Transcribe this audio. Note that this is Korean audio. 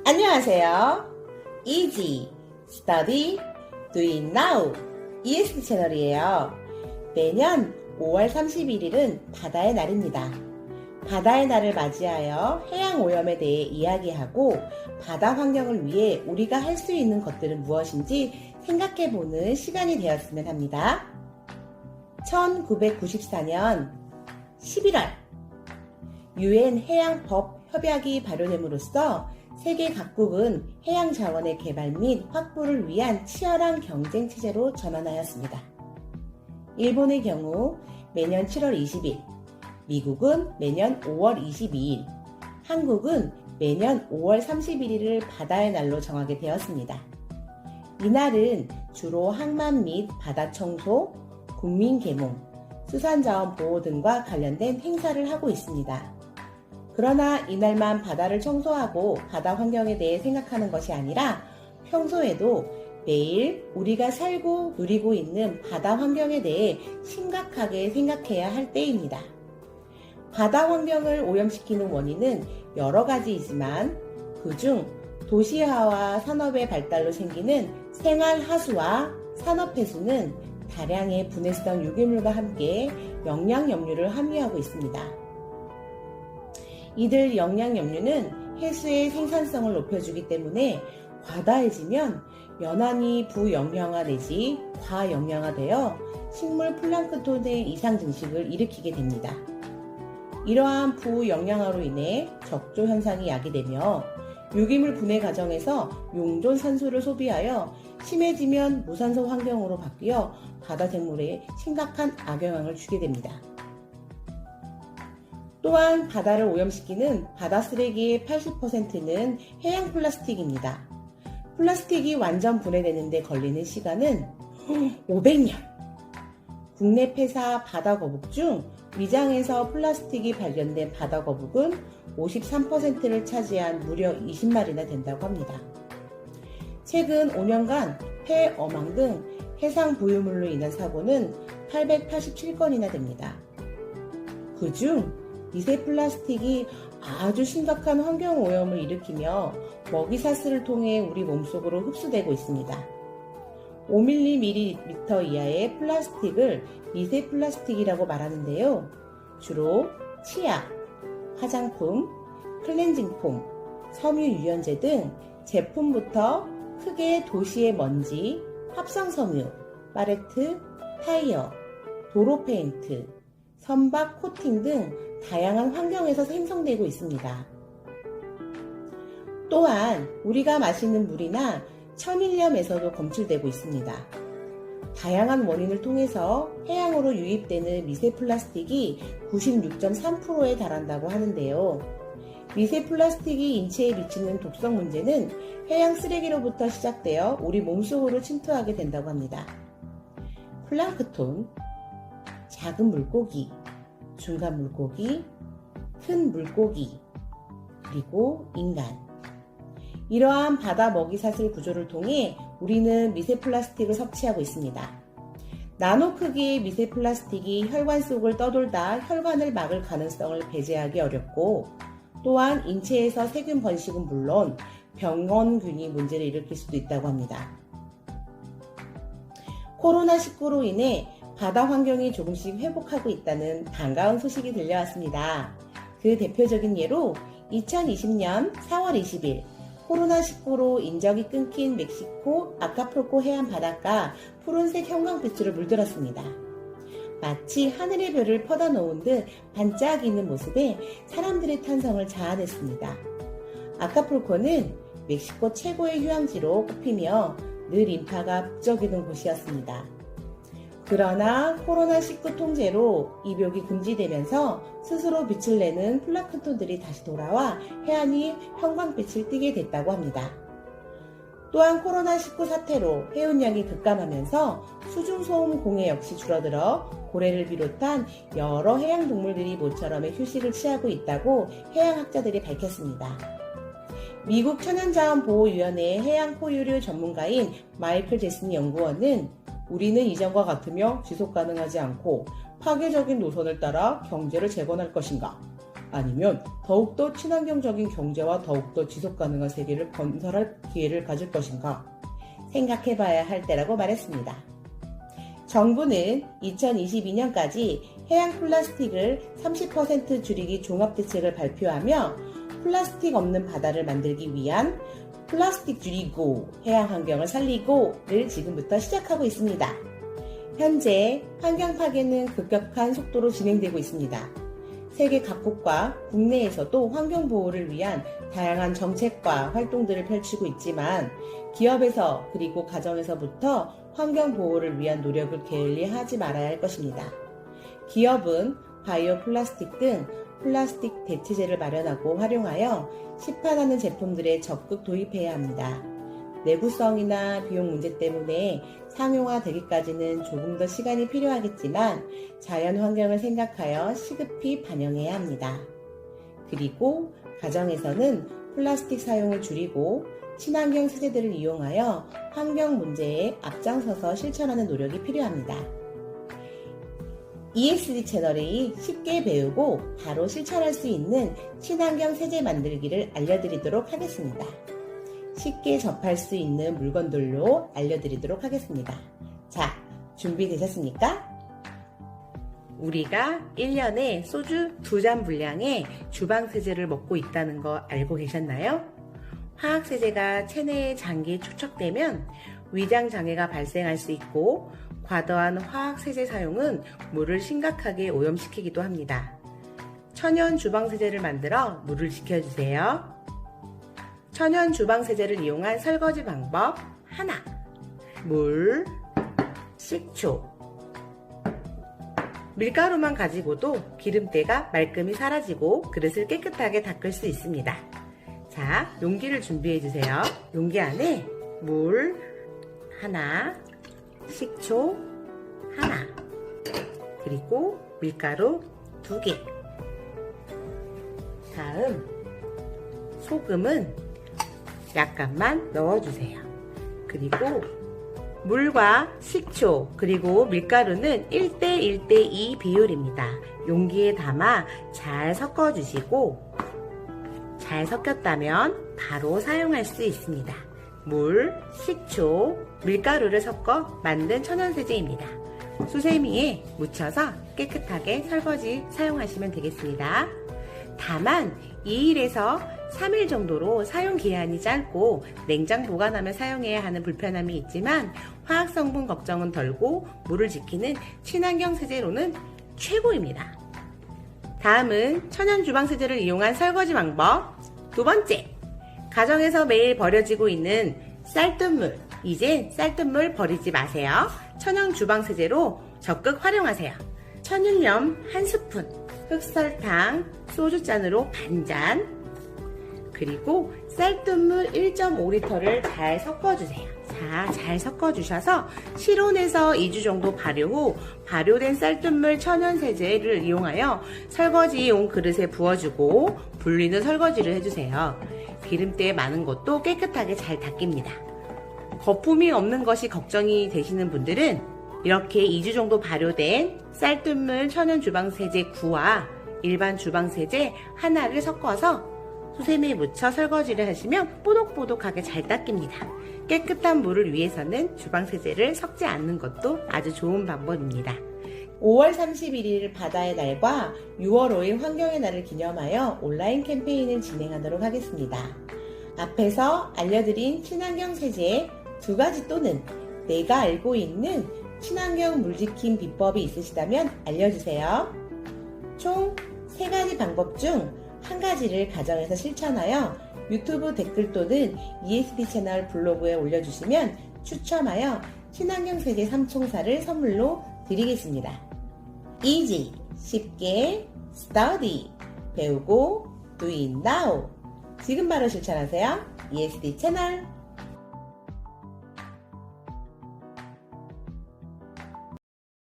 안녕하세요. Easy Study Do It Now EST 채널이에요. 매년 5월 31일은 바다의 날입니다. 바다의 날을 맞이하여 해양 오염에 대해 이야기하고 바다 환경을 위해 우리가 할 수 있는 것들은 무엇인지 생각해보는 시간이 되었으면 합니다. 1994년 11월 UN 해양법 협약이 발효됨으로써 세계 각국은 해양 자원의 개발 및 확보를 위한 치열한 경쟁 체제로 전환하였습니다. 일본의 경우 매년 7월 20일, 미국은 매년 5월 22일, 한국은 매년 5월 31일을 바다의 날로 정하게 되었습니다. 이날은 주로 항만 및 바다 청소, 국민 계몽, 수산자원 보호 등과 관련된 행사를 하고 있습니다. 그러나 이날만 바다를 청소하고 바다 환경에 대해 생각하는 것이 아니라 평소에도 매일 우리가 살고 누리고 있는 바다 환경에 대해 심각하게 생각해야 할 때입니다. 바다 환경을 오염시키는 원인은 여러 가지이지만 그중 도시화와 산업의 발달로 생기는 생활하수와 산업폐수는 다량의 분해성 유기물과 함께 영양염류를 함유하고 있습니다. 이들 영양염류는 해수의 생산성을 높여주기 때문에 과다해지면 연안이 부영양화 내지 과영양화되어 식물 플랑크톤의 이상 증식을 일으키게 됩니다. 이러한 부영양화로 인해 적조 현상이 야기되며 유기물 분해 과정에서 용존 산소를 소비하여 심해지면 무산소 환경으로 바뀌어 바다 생물에 심각한 악영향을 주게 됩니다. 또한 바다를 오염시키는 바다 쓰레기의 80%는 해양 플라스틱입니다. 플라스틱이 완전 분해되는 데 걸리는 시간은 500년! 국내 폐사 바다 거북 중 위장에서 플라스틱이 발견된 바다 거북은 53%를 차지한 무려 20마리나 된다고 합니다. 최근 5년간 폐, 어망 등 해상 부유물로 인한 사고는 887건이나 됩니다. 그중 미세 플라스틱이 아주 심각한 환경 오염을 일으키며 먹이사슬을 통해 우리 몸속으로 흡수되고 있습니다. 5mm 이하의 플라스틱을 미세 플라스틱이라고 말하는데요. 주로 치약, 화장품, 클렌징폼, 섬유 유연제 등 제품부터 크게 도시의 먼지, 합성섬유, 팔레트, 타이어, 도로 페인트, 선박 코팅 등 다양한 환경에서 생성되고 있습니다. 또한 우리가 마시는 물이나 천일염에서도 검출되고 있습니다. 다양한 원인을 통해서 해양으로 유입되는 미세 플라스틱이 96.3%에 달한다고 하는데요. 미세 플라스틱이 인체에 미치는 독성 문제는 해양 쓰레기로부터 시작되어 우리 몸속으로 침투하게 된다고 합니다. 플랑크톤, 작은 물고기, 중간 물고기, 큰 물고기, 그리고 인간. 이러한 바다 먹이사슬 구조를 통해 우리는 미세 플라스틱을 섭취하고 있습니다. 나노 크기의 미세 플라스틱이 혈관 속을 떠돌다 혈관을 막을 가능성을 배제하기 어렵고 또한 인체에서 세균 번식은 물론 병원균이 문제를 일으킬 수도 있다고 합니다. 코로나19로 인해 바다 환경이 조금씩 회복하고 있다는 반가운 소식이 들려왔습니다. 그 대표적인 예로 2020년 4월 20일 코로나19로 인적이 끊긴 멕시코 아카풀코 해안 바닷가 푸른색 형광빛으로 물들었습니다. 마치 하늘의 별을 퍼다 놓은 듯 반짝이는 모습에 사람들의 탄성을 자아냈습니다. 아카풀코는 멕시코 최고의 휴양지로 꼽히며 늘 인파가 북적이는 곳이었습니다. 그러나 코로나19 통제로 입욕이 금지되면서 스스로 빛을 내는 플랑크톤들이 다시 돌아와 해안이 형광빛을 띠게 됐다고 합니다. 또한 코로나19 사태로 해운량이 급감하면서 수중소음 공해 역시 줄어들어 고래를 비롯한 여러 해양동물들이 모처럼의 휴식을 취하고 있다고 해양학자들이 밝혔습니다. 미국 천연자원보호위원회의 해양포유류 전문가인 마이클 제슨 연구원은 우리는 이전과 같으며 지속 가능하지 않고 파괴적인 노선을 따라 경제를 재건할 것인가? 아니면 더욱더 친환경적인 경제와 더욱더 지속가능한 세계를 건설할 기회를 가질 것인가 생각해봐야 할 때라고 말했습니다. 정부는 2022년까지 해양 플라스틱을 30% 줄이기 종합대책을 발표하며 플라스틱 없는 바다를 만들기 위한 플라스틱 줄이고 해양 환경을 살리고를 지금부터 시작하고 있습니다. 현재 환경 파괴는 급격한 속도로 진행되고 있습니다. 세계 각국과 국내에서도 환경 보호를 위한 다양한 정책과 활동들을 펼치고 있지만 기업에서 그리고 가정에서부터 환경 보호를 위한 노력을 게을리하지 말아야 할 것입니다. 기업은 바이오 플라스틱 등 플라스틱 대체제를 마련하고 활용하여 시판하는 제품들에 적극 도입해야 합니다. 내구성이나 비용 문제 때문에 상용화되기까지는 조금 더 시간이 필요하겠지만 자연 환경을 생각하여 시급히 반영해야 합니다. 그리고 가정에서는 플라스틱 사용을 줄이고 친환경 세제들을 이용하여 환경 문제에 앞장서서 실천하는 노력이 필요합니다. ESD 채널이 쉽게 배우고 바로 실천할 수 있는 친환경 세제 만들기를 알려드리도록 하겠습니다. 쉽게 접할 수 있는 물건들로 알려드리도록 하겠습니다. 자, 준비되셨습니까? 우리가 1년에 소주 2잔 분량의 주방세제를 먹고 있다는 거 알고 계셨나요? 화학세제가 체내의 장기에 축적되면 위장장애가 발생할 수 있고 과도한 화학세제 사용은 물을 심각하게 오염시키기도 합니다. 천연 주방세제를 만들어 물을 지켜주세요. 천연 주방세제를 이용한 설거지 방법 하나, 물, 식초, 밀가루만 가지고도 기름때가 말끔히 사라지고 그릇을 깨끗하게 닦을 수 있습니다. 자, 용기를 준비해주세요. 용기 안에 물 하나, 식초 하나, 그리고 밀가루 2개. 다음 소금은 약간만 넣어주세요. 그리고 물과 식초 그리고 밀가루는 1:1:2 비율입니다. 용기에 담아 잘 섞어주시고 잘 섞였다면 바로 사용할 수 있습니다. 물, 식초, 밀가루를 섞어 만든 천연세제입니다. 수세미에 묻혀서 깨끗하게 설거지 사용하시면 되겠습니다. 다만 2일에서 3일 정도로 사용 기한이 짧고 냉장 보관하며 사용해야 하는 불편함이 있지만 화학성분 걱정은 덜고 물을 지키는 친환경 세제로는 최고입니다. 다음은 천연 주방세제를 이용한 설거지 방법 두 번째, 가정에서 매일 버려지고 있는 쌀뜨물. 이젠 쌀뜨물 버리지 마세요. 천연 주방세제로 적극 활용하세요. 천일염 1스푼, 흑설탕 소주잔으로 반잔, 그리고 쌀뜨물 1.5리터를 잘 섞어주세요. 자, 잘 섞어주셔서 실온에서 2주 정도 발효 후 발효된 쌀뜨물 천연세제를 이용하여 설거지용 그릇에 부어주고 불리는 설거지를 해주세요. 기름때 많은 것도 깨끗하게 잘 닦입니다. 거품이 없는 것이 걱정이 되시는 분들은 이렇게 2주 정도 발효된 쌀뜨물 천연 주방세제 9와 일반 주방세제 하나를 섞어서 수세미에 묻혀 설거지를 하시면 뽀독뽀독하게 잘 닦입니다. 깨끗한 물을 위해서는 주방세제를 섞지 않는 것도 아주 좋은 방법입니다. 5월 31일 바다의 날과 6월 5일 환경의 날을 기념하여 온라인 캠페인을 진행하도록 하겠습니다. 앞에서 알려드린 친환경 세제 2가지 또는 내가 알고 있는 친환경 물지킴 비법이 있으시다면 알려주세요. 총 3가지 방법 중 1가지를 가정에서 실천하여 유튜브 댓글 또는 ESD 채널 블로그에 올려주시면 추첨하여 친환경 세제 3총사를 선물로 드리겠습니다. Easy, 쉽게, study, 배우고, do it now. 지금 바로 실천하세요. ESD 채널